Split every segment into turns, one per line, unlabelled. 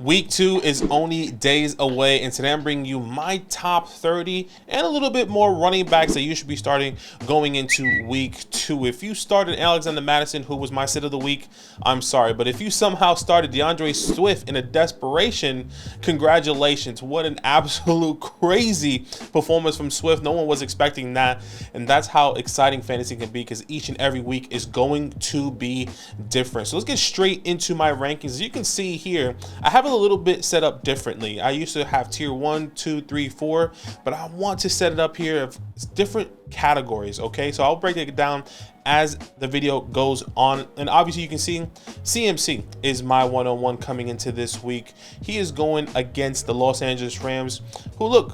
Week 2 is only days away, and today I'm bringing you my top 30 and a little bit more running backs that you should be starting going into Week 2. If you started Alexander Madison, who was my sit of the week, I'm sorry. But if you somehow started DeAndre Swift in a desperation, congratulations. What an absolute crazy performance from Swift. No one was expecting that, and that's how exciting fantasy can be, because each and every week is going to be different. So let's get straight into my rankings. As you can see here, I have a little bit set up differently. I used to have tier 1, 2, 3, 4, but I want to set it up here of different categories. Okay, so I'll break it down as the video goes on. And obviously you can see CMC is my one-on-one coming into this week. He is going against the Los Angeles Rams, who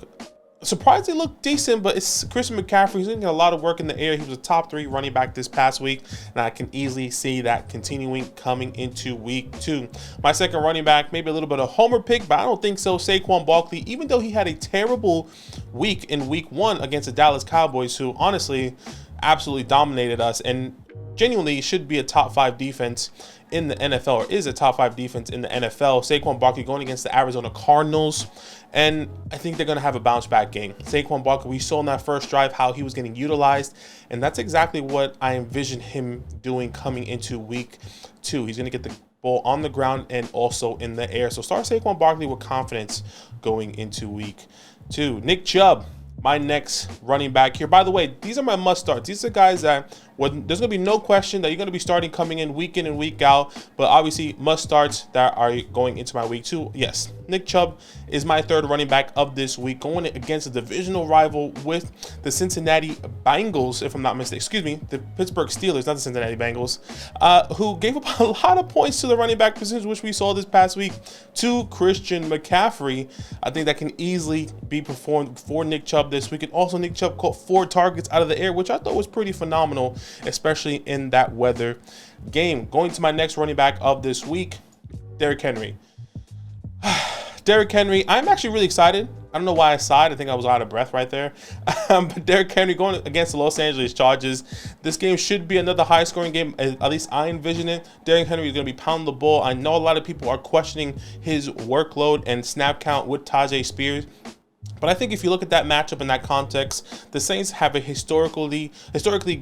surprisingly look decent, but it's Christian McCaffrey. He's getting a lot of work in the air. He was a top 3 running back this past week, and I can easily see that continuing coming into week 2. My second running back, maybe a little bit of homer pick, but I don't think so. Saquon Barkley, even though he had a terrible week in week 1 against the Dallas Cowboys, who honestly absolutely dominated us and genuinely should be a top 5 defense in the NFL, or is a top 5 defense in the NFL. Saquon Barkley going against the Arizona Cardinals, and I think they're going to have a bounce back game. Saquon Barkley, we saw in that first drive how he was getting utilized, and that's exactly what I envision him doing coming into week 2. He's going to get the ball on the ground and also in the air. So start Saquon Barkley with confidence going into week 2. Nick Chubb, my next running back here. By the way, these are my must starts. These are guys that there's going to be no question that you're going to be starting coming in and week out, but obviously must starts that are going into my week 2. Yes, Nick Chubb is my third running back of this week, going against a divisional rival with the Cincinnati Bengals, if I'm not mistaken. Excuse me, the Pittsburgh Steelers, not the Cincinnati Bengals, who gave up a lot of points to the running back positions, which we saw this past week, to Christian McCaffrey. I think that can easily be performed for Nick Chubb this week. And also Nick Chubb caught 4 targets out of the air, which I thought was pretty phenomenal, especially in that weather game. Going to my next running back of this week, Derrick Henry. Derrick Henry, I'm actually really excited. I don't know why I sighed. I think I was out of breath right there. But Derrick Henry going against the Los Angeles Chargers. This game should be another high-scoring game. At least I envision it. Derrick Henry is going to be pounding the ball. I know a lot of people are questioning his workload and snap count with Tajay Spears. But I think if you look at that matchup in that context, the Saints have a historically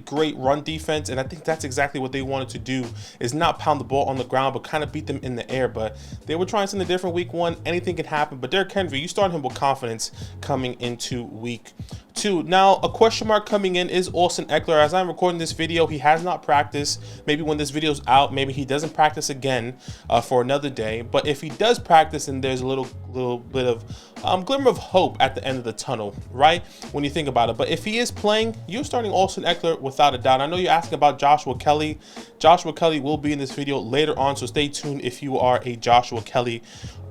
great run defense, and I think that's exactly what they wanted to do, is not pound the ball on the ground, but kind of beat them in the air. But they were trying something different week 1. Anything can happen. But Derrick Henry, you start him with confidence coming into week 2. Now, a question mark coming in is Austin Eckler. As I'm recording this video, he has not practiced. Maybe when this video's out, maybe he doesn't practice again for another day. But if he does practice, and there's a little bit of glimmer of hope at the end of the tunnel, right? When you think about it. But if he is playing, you're starting Austin Eckler without a doubt. I know you're asking about Joshua Kelly. Joshua Kelly will be in this video later on, so stay tuned if you are a Joshua Kelly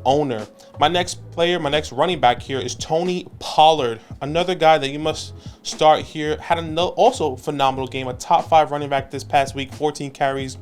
owner. My next player, my next running back here is Tony Pollard, another guy that you must start here. Had also phenomenal game, a top 5 running back this past week, 14 carries,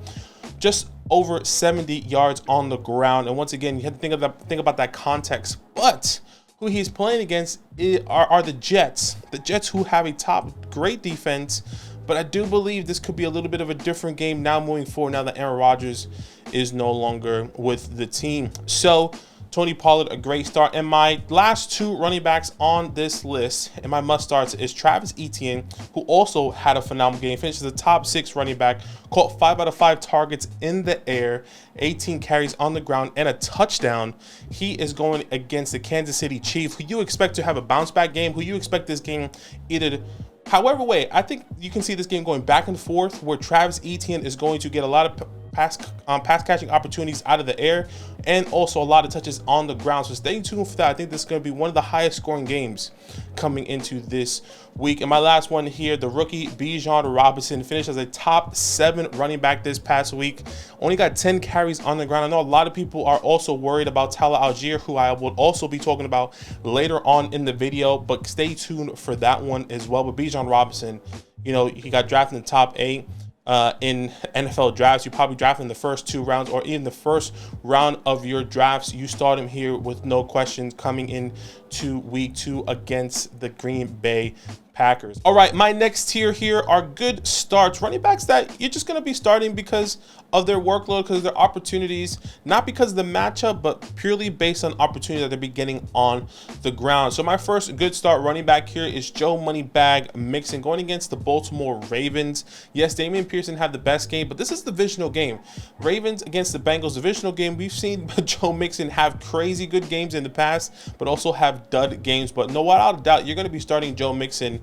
just over 70 yards on the ground. And once again, you have to think about that context. But who he's playing against are the Jets. The Jets, who have a great defense. But I do believe this could be a little bit of a different game now moving forward, now that Aaron Rodgers is no longer with the team. So Tony Pollard, a great start. And my last 2 running backs on this list and my must starts is Travis Etienne, who also had a phenomenal game, finishes the top 6 running back, caught 5 out of 5 targets in the air, 18 carries on the ground, and a touchdown. He is going against the Kansas City Chiefs, who you expect to have a bounce back game, who you expect this game either. However way, I think you can see this game going back and forth, where Travis Etienne is going to get a lot of pass catching opportunities out of the air, and also a lot of touches on the ground. So stay tuned for that. I think this is going to be one of the highest scoring games coming into this week. And my last one here, the rookie Bijan Robinson finished as a top 7 running back this past week. Only got 10 carries on the ground. I know a lot of people are also worried about Tyler Algier, who I will also be talking about later on in the video, but stay tuned for that one as well. But Bijan Robinson, you know, he got drafted in the top 8. In NFL drafts. You probably draft in the first 2 rounds, or in the first round of your drafts. You start him here with no questions coming in to week 2 against the Green Bay Packers. All right, my next tier here are good starts. Running backs that you're just going to be starting because of their workload, because of their opportunities, not because of the matchup, but purely based on opportunity that they're beginning on the ground. So my first good start running back here is Joe Moneybag Mixon going against the Baltimore Ravens. Yes, Damian Pearson had the best game, but this is the divisional game. Ravens against the Bengals divisional game. We've seen Joe Mixon have crazy good games in the past, but also have dud games. But no, without a doubt, you're going to be starting Joe Mixon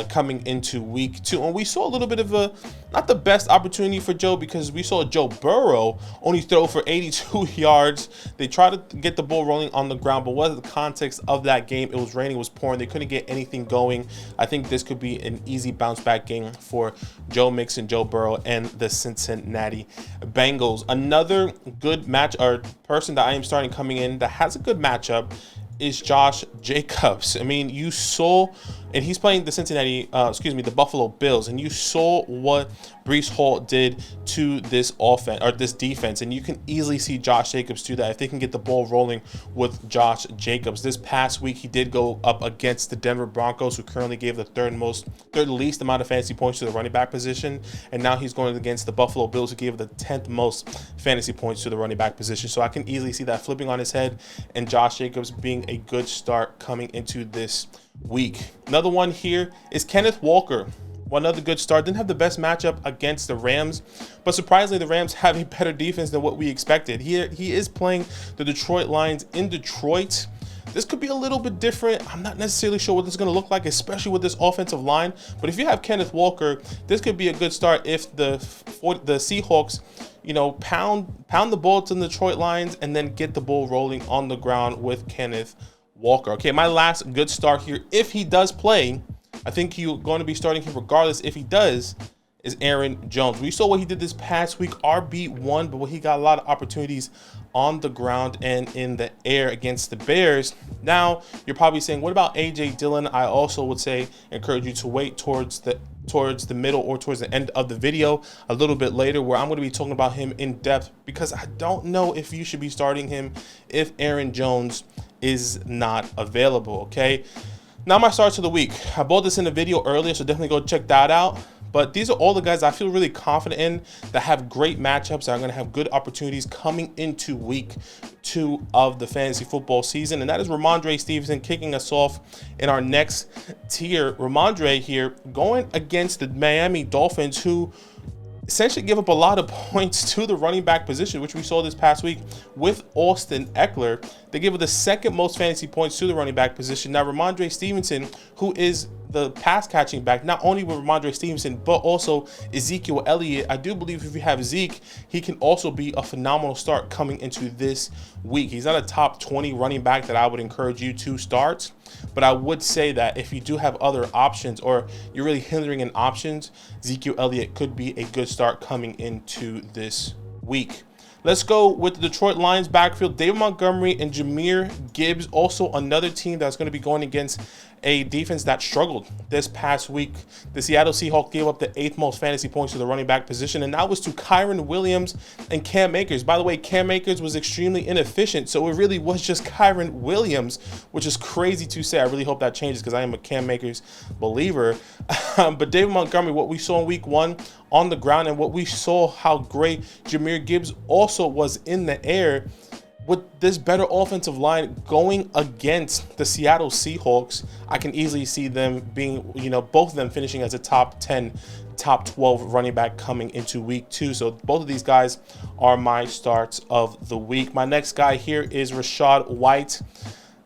coming into week 2. And we saw a little bit of a, not the best opportunity for Joe, because we saw Joe Burrow only throw for 82 yards. They tried to get the ball rolling on the ground, but what is the context of that game? It was raining, it was pouring. They couldn't get anything going. I think this could be an easy bounce back game for Joe Mixon, Joe Burrow, and the Cincinnati Bengals. Another good match or person that I am starting coming in that has a good matchup is Josh Jacobs. I mean, you saw, and he's playing the the Buffalo Bills, and you saw what Breece Hall did to this offense or this defense, and you can easily see Josh Jacobs do that if they can get the ball rolling with Josh Jacobs. This past week, he did go up against the Denver Broncos, who currently gave the third least amount of fantasy points to the running back position, and now he's going against the Buffalo Bills, who gave the 10th most fantasy points to the running back position. So I can easily see that flipping on his head, and Josh Jacobs being a good start coming into this week. Another one here is Kenneth Walker. One other good start. Didn't have the best matchup against the Rams, but surprisingly, the Rams have a better defense than what we expected. He is playing the Detroit Lions in Detroit. This could be a little bit different. I'm not necessarily sure what this is going to look like, especially with this offensive line. But if you have Kenneth Walker, this could be a good start if the Seahawks, pound the ball to the Detroit Lions and then get the ball rolling on the ground with Kenneth Walker. Okay, my last good start here, if he does play, I think you're going to be starting him regardless if he does, is Aaron Jones. We saw what he did this past week, RB1, but he got a lot of opportunities on the ground and in the air against the Bears. Now, you're probably saying, what about A.J. Dillon? I also would say, encourage you to wait towards the middle or towards the end of the video a little bit later, where I'm going to be talking about him in depth, because I don't know if you should be starting him if Aaron Jones is not available, okay? Now my starts of the week. I bought this in the video earlier, so definitely go check that out. But these are all the guys I feel really confident in that have great matchups, that are going to have good opportunities coming into week 2 of the fantasy football season. And that is Ramondre Stevenson kicking us off in our next tier. Ramondre here going against the Miami Dolphins, who essentially give up a lot of points to the running back position, which we saw this past week with Austin Eckler. They give up the second most fantasy points to the running back position. Now, Ramondre Stevenson, who is the pass catching back, not only with Ramondre Stevenson, but also Ezekiel Elliott. I do believe if you have Zeke, he can also be a phenomenal start coming into this week. He's not a top 20 running back that I would encourage you to start, but I would say that if you do have other options, or you're really hindering in options, Ezekiel Elliott could be a good start coming into this week. Let's go with the Detroit Lions backfield. David Montgomery and Jahmyr Gibbs, also another team that's going to be going against a defense that struggled this past week. The Seattle Seahawks gave up the 8th most fantasy points to the running back position, and that was to Kyren Williams and Cam Akers. By the way, Cam Akers was extremely inefficient, so it really was just Kyren Williams, which is crazy to say. I really hope that changes, because I am a Cam Akers believer. But David Montgomery, what we saw in week 1 on the ground, and what we saw how great Jahmyr Gibbs also was in the air, with this better offensive line going against the Seattle Seahawks, I can easily see them being, both of them finishing as a top 10, top 12 running back coming into week 2. So both of these guys are my starts of the week. My next guy here is Rachaad White.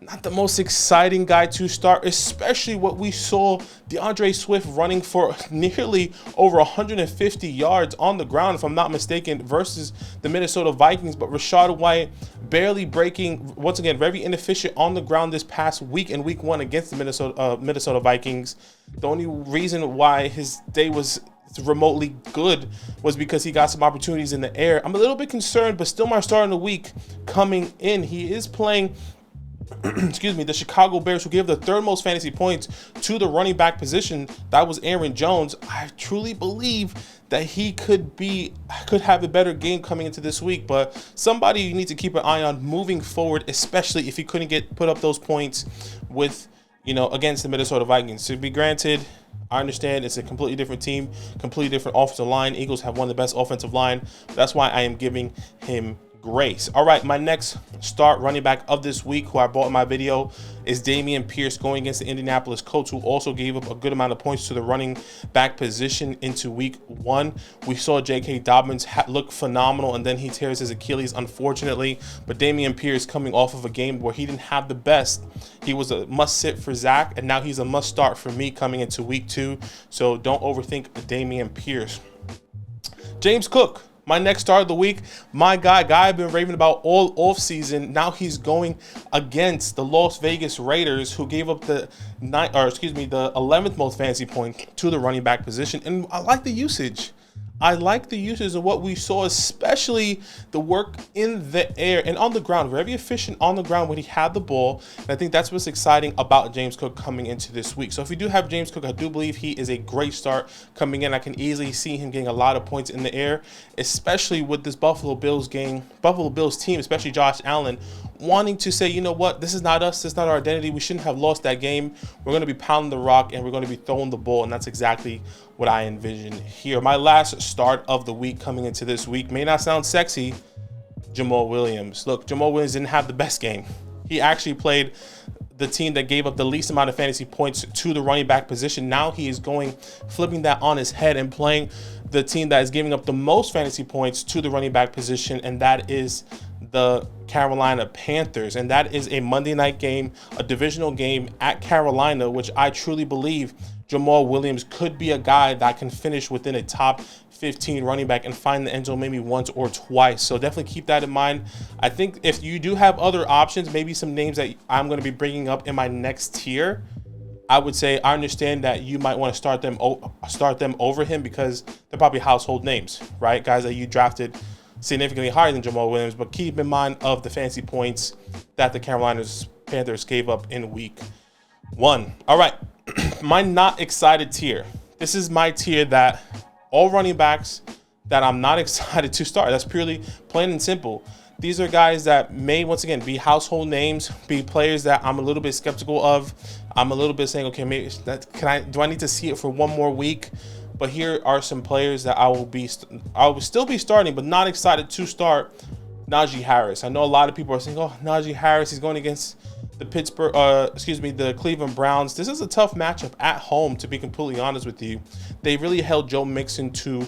Not the most exciting guy to start, especially what we saw DeAndre Swift running for nearly over 150 yards on the ground, if I'm not mistaken, versus the Minnesota Vikings. But Rachaad White barely breaking, once again, very inefficient on the ground this past week in week 1 against the Minnesota Vikings. The only reason why his day was remotely good was because he got some opportunities in the air. I'm a little bit concerned, but still my start of the week coming in. He is playing the Chicago Bears, who gave the 3rd most fantasy points to the running back position. That was Aaron Jones. I truly believe that he could have a better game coming into this week, but somebody you need to keep an eye on moving forward, especially if he couldn't put up those points with against the Minnesota Vikings. To be granted, I understand it's a completely different team, completely different offensive line. Eagles have one of the best offensive line. That's why I am giving him grace. All right, my next start running back of this week, who I bought in my video, is Dameon Pierce going against the Indianapolis Colts, who also gave up a good amount of points to the running back position into week 1. We saw J.K. Dobbins look phenomenal, and then he tears his Achilles, unfortunately. But Dameon Pierce, coming off of a game where he didn't have the best, he was a must-sit for Zach, and now he's a must-start for me coming into week 2. So don't overthink Dameon Pierce. James Cook, my next start of the week, my guy I've been raving about all off season. Now he's going against the Las Vegas Raiders, who gave up the 11th most fantasy point to the running back position. And I like the usage. I like the usage of what we saw, especially the work in the air and on the ground. Very efficient on the ground when he had the ball. And I think that's what's exciting about James Cook coming into this week. So if you do have James Cook, I do believe he is a great start coming in. I can easily see him getting a lot of points in the air, especially with this Buffalo Bills team, especially Josh Allen, wanting to say, you know what, this is not us, this is not our identity. We shouldn't have lost that game. We're going to be pounding the rock and we're going to be throwing the ball, and that's exactly what I envision here. My last start of the week coming into this week may not sound sexy. Jamal Williams. Look, Jamal Williams didn't have the best game. He actually played the team that gave up the least amount of fantasy points to the running back position. Now he is flipping that on his head and playing the team that is giving up the most fantasy points to the running back position, and that is the Carolina Panthers. And that is a Monday night game, a divisional game at Carolina, which I truly believe Jamal Williams could be a guy that can finish within a top 15 running back and find the end zone maybe once or twice. So definitely keep that in mind. I think if you do have other options, maybe some names that I'm going to be bringing up in my next tier, I would say I understand that you might want to start them over him because they're probably household names, right? Guys that you drafted significantly higher than Jamal Williams, but keep in mind of the fantasy points that the Carolina Panthers gave up in week 1. All right, my not excited tier. This is my tier that all running backs that I'm not excited to start. That's purely plain and simple. These are guys that may, once again, be household names, be players that I'm a little bit skeptical of. I'm a little bit saying, okay, maybe do I need to see it for one more week? But here are some players that I will still be starting, but not excited to start. Najee Harris. I know a lot of people are saying, oh, Najee Harris, he's going against the Cleveland Browns. This is a tough matchup at home, to be completely honest with you. They really held Joe Mixon to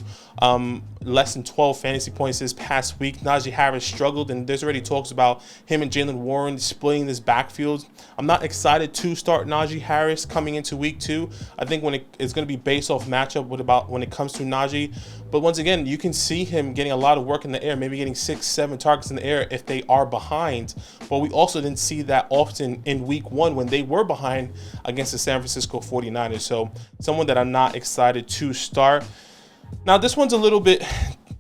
less than 12 fantasy points this past week. Najee Harris struggled, and there's already talks about him and Jalen Warren splitting this backfield. I'm not excited to start Najee Harris coming into week 2. I think it's going to be based off matchup when it comes to Najee. But once again, you can see him getting a lot of work in the air, maybe getting 6-7 targets in the air if they are behind. But we also didn't see that often in week 1 when they were behind against the San Francisco 49ers. So someone that I'm not excited to start. Now, this one's a little bit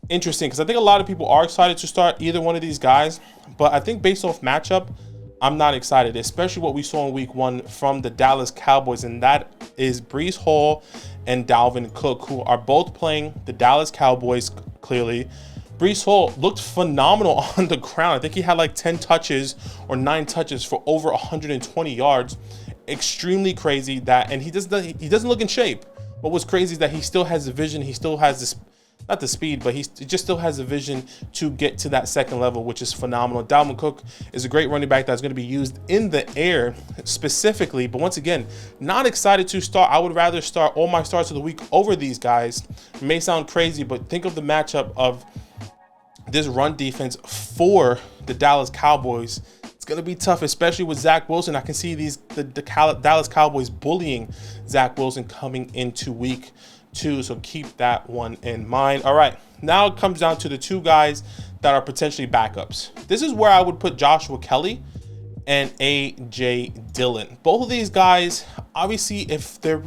interesting because I think a lot of people are excited to start either one of these guys. But I think based off matchup, I'm not excited, especially what we saw in week 1 from the Dallas Cowboys, and that is Breece Hall and Dalvin Cook, who are both playing the Dallas Cowboys clearly. Breece Hall looked phenomenal on the ground. I think he had like 10 touches or 9 touches for over 120 yards. Extremely crazy that, and he doesn't look in shape. What was crazy is that he still has the vision. He still has this, not the speed, but he just still has the vision to get to that second level, which is phenomenal. Dalvin Cook is a great running back that's going to be used in the air specifically. But once again, not excited to start. I would rather start all my starts of the week over these guys. It may sound crazy, but think of the matchup of this run defense for the Dallas Cowboys. It's going to be tough, especially with Zach Wilson. I can see the Dallas Cowboys bullying Zach Wilson coming into week 2, so keep that one in mind. All right, now it comes down to the 2 guys that are potentially backups. This is where I would put Joshua Kelly and A.J. Dillon. Both of these guys, obviously, if their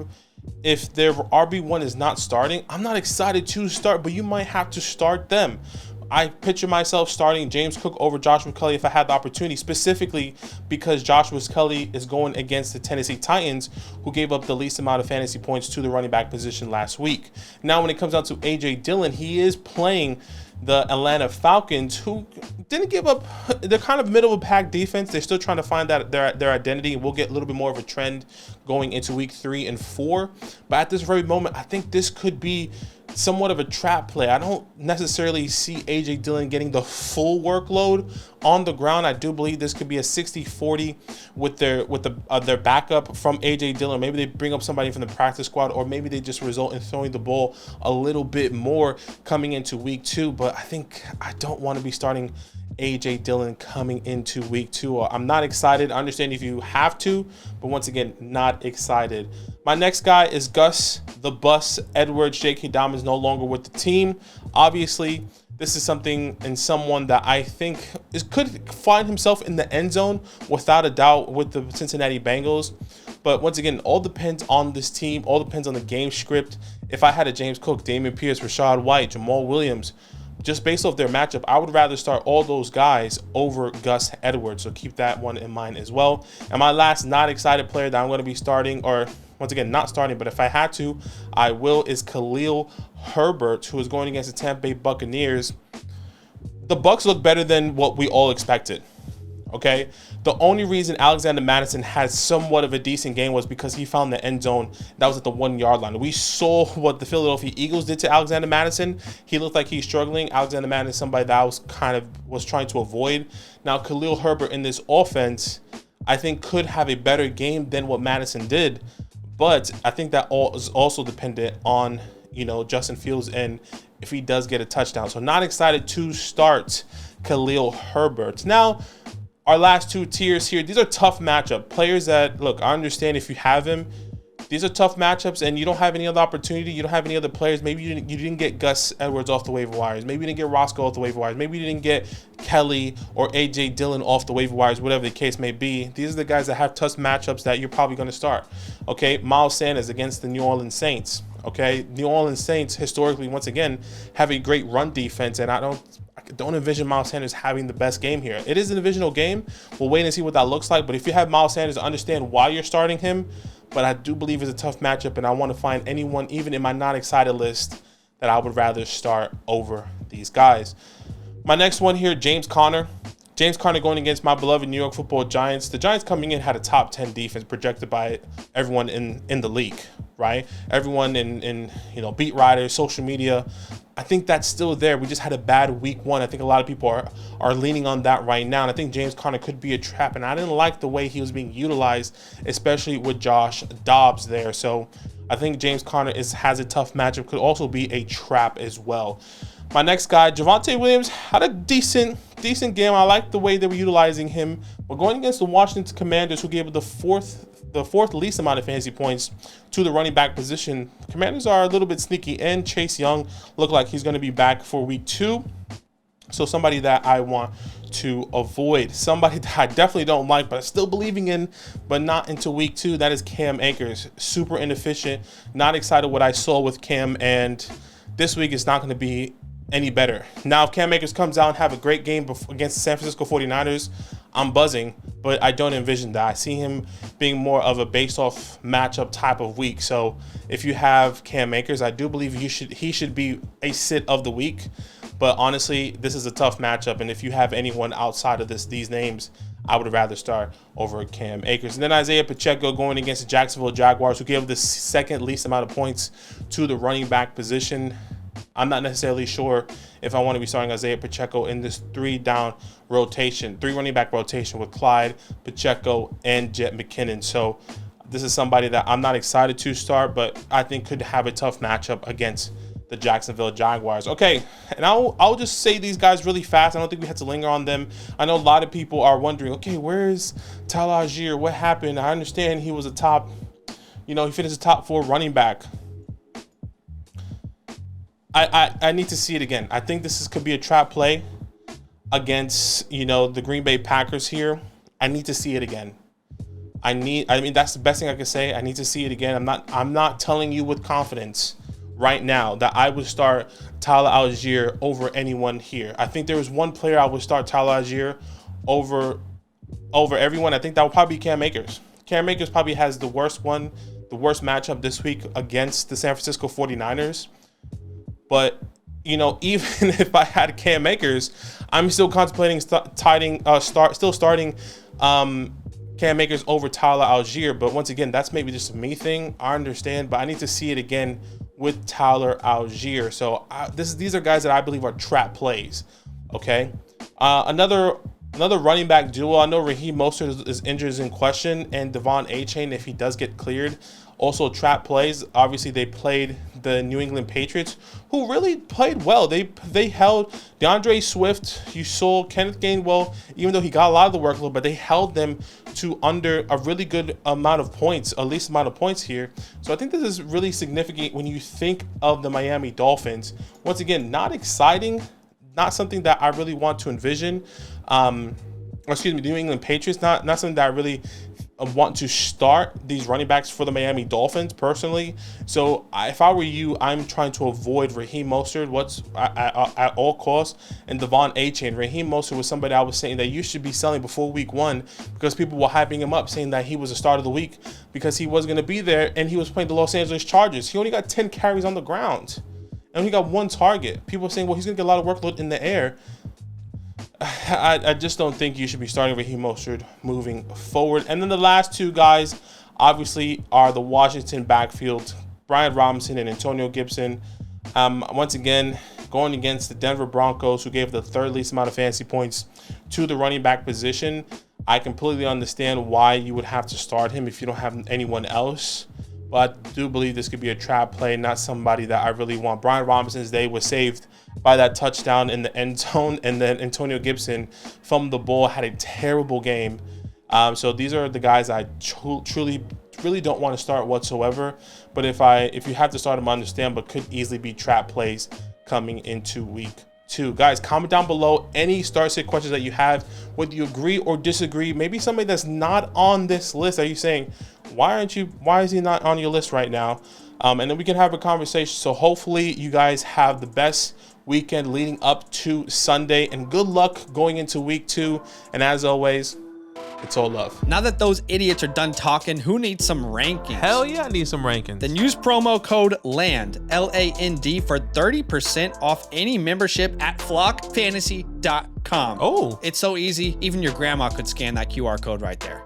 RB1 is not starting, I'm not excited to start, but you might have to start them. I picture myself starting James Cook over Joshua Kelly if I had the opportunity, specifically because Joshua Kelly is going against the Tennessee Titans, who gave up the least amount of fantasy points to the running back position last week. Now, when it comes down to A.J. Dillon, he is playing the Atlanta Falcons, who didn't give up. They're kind of middle of the pack defense. They're still trying to find that their identity. We'll get a little bit more of a trend going into week 3 and 4. But at this very moment, I think this could be somewhat of a trap play. I don't necessarily see AJ Dillon getting the full workload on the ground. I do believe this could be a 60-40 with their backup from AJ Dillon. Maybe they bring up somebody from the practice squad, or maybe they just result in throwing the ball a little bit more coming into week 2. But I think I don't want to be starting AJ Dillon coming into week 2. I'm not excited. I understand if you have to, but once again, not excited. My next guy is Gus the Bus Edwards. J.K. Dobbins no longer with the team. Obviously, this is something and someone that I think could find himself in the end zone without a doubt with the Cincinnati Bengals. But once again, all depends on this team. All depends on the game script. If I had a James Cook, Dameon Pierce, Rashad White, Jamal Williams, just based off their matchup, I would rather start all those guys over Gus Edwards. So keep that one in mind as well. And my last not excited player that I'm going to be starting, or once again, not starting, but if I had to, I will, is Khalil Herbert, who is going against the Tampa Bay Buccaneers. The Bucs look better than what we all expected. Okay, the only reason Alexander Mattison had somewhat of a decent game was because he found the end zone that was at the 1 yard line. We saw what the Philadelphia Eagles did to Alexander Mattison. He looked like he's struggling. Alexander Mattison is somebody that was trying to avoid. Now Khalil Herbert in this offense, I think, could have a better game than what Mattison did, but I think that all is also dependent on Justin Fields and if he does get a touchdown. So not excited to start Khalil Herbert. Now, our last 2 tiers here, these are tough matchup players that, look, I understand if you have him, these are tough matchups and you don't have any other opportunity. You don't have any other players. Maybe you didn't get Gus Edwards off the waiver wires. Maybe you didn't get Roscoe off the waiver wires. Maybe you didn't get Kelly or AJ Dillon off the waiver wires, whatever the case may be. These are the guys that have tough matchups that you're probably going to start. Okay, Miles Sanders against the New Orleans Saints. Okay, New Orleans Saints historically, once again, have a great run defense, and I don't envision Miles Sanders having the best game here. It is a divisional game. We'll wait and see what that looks like. But if you have Miles Sanders, I understand why you're starting him. But I do believe it's a tough matchup, and I want to find anyone, even in my not excited list, that I would rather start over these guys. My next one here, James Conner. James Conner going against my beloved New York Football Giants. The Giants coming in had a top 10 defense projected by everyone in the league, right? Everyone in beat writers, social media. I think that's still there. We just had a bad week 1. I think a lot of people are leaning on that right now. And I think James Conner could be a trap. And I didn't like the way he was being utilized, especially with Josh Dobbs there. So I think James Conner has a tough matchup. Could also be a trap as well. My next guy, Javonte Williams, had a decent game. I like the way they were utilizing him. We're going against the Washington Commanders, who gave the fourth least amount of fantasy points to the running back position. The Commanders are a little bit sneaky, and Chase Young looked like he's going to be back for week 2. So somebody that I want to avoid. Somebody that I definitely don't like, but I'm still believing in, but not into week 2. That is Cam Akers. Super inefficient. Not excited what I saw with Cam, and this week is not going to be any better. Now, if Cam Akers comes out and have a great game against the San Francisco 49ers, I'm buzzing, but I don't envision that. I see him being more of a based-off matchup type of week. So if you have Cam Akers, I do believe he should be a sit of the week. But honestly, this is a tough matchup, and if you have anyone outside of these names, I would rather start over Cam Akers. And then Isaiah Pacheco going against the Jacksonville Jaguars, who gave the second least amount of points to the running back position. I'm not necessarily sure if I want to be starting Isaiah Pacheco in this 3-running back rotation with Clyde, Pacheco, and Jet McKinnon. So this is somebody that I'm not excited to start, but I think could have a tough matchup against the Jacksonville Jaguars. Okay, and I'll just say these guys really fast. I don't think we have to linger on them. I know a lot of people are wondering, okay, where's Tyler Algier? What happened? I understand he was he finished a top 4 running back. I need to see it again. I think could be a trap play against, the Green Bay Packers here. I need to see it again. That's the best thing I can say. I need to see it again. I'm not telling you with confidence right now that I would start Tyler Algier over anyone here. I think there was one player I would start Tyler Algier over everyone. I think that would probably be Cam Akers. Cam Akers probably has the worst matchup this week against the San Francisco 49ers. But you know, even if I had Cam Akers, I'm still contemplating starting Cam Akers over Tyler Algier. But once again, that's maybe just a me thing. I understand, but I need to see it again with Tyler Algier. So these are guys that I believe are trap plays. Okay, another running back duo. I know Raheem Mostert is injured, is in question, and Devon Achane, if he does get cleared, also trap plays. Obviously, they played the New England Patriots, who really played well. They held DeAndre Swift. You saw Kenneth Gainwell, even though he got a lot of the workload, but they held them to under a really good amount of points, at least amount of points here. So I think this is really significant when you think of the Miami Dolphins. Once again, not exciting, not something that I really want to envision. The New England Patriots, not something that I really want to start these running backs for the Miami Dolphins personally. So if I were you, I'm trying to avoid Raheem Mostert at all costs, and Devon Achane. Raheem Mostert was somebody I was saying that you should be selling before week 1, because people were hyping him up, saying that he was the start of the week because he was going to be there, and he was playing the Los Angeles Chargers. He only got 10 carries on the ground, and he got 1 target. People are saying, well, he's going to get a lot of workload in the air. I just don't think you should be starting Raheem Mostert moving forward. And then the last 2 guys, obviously, are the Washington backfield, Brian Robinson and Antonio Gibson. Once again, going against the Denver Broncos, who gave the 3rd least amount of fantasy points to the running back position. I completely understand why you would have to start him if you don't have anyone else. But I do believe this could be a trap play, not somebody that I really want. Brian Robinson's day was saved by that touchdown in the end zone, and then Antonio Gibson fumbled the ball, had a terrible game. So these are the guys I truly really don't want to start whatsoever. But if you have to start them, I understand, but could easily be trap plays coming into week 2. Guys, comment down below any start sit questions that you have, whether you agree or disagree. Maybe somebody that's not on this list. Are you saying, why is he not on your list right now? And then we can have a conversation. So hopefully you guys have the best weekend leading up to Sunday, and good luck going into week 2. And as always, it's all love.
Now that those idiots are done talking, who needs some rankings?
Hell yeah, I need some rankings.
Then use promo code LAND, LAND, for 30% off any membership at flockfantasy.com.
Oh,
it's so easy. Even your grandma could scan that QR code right there.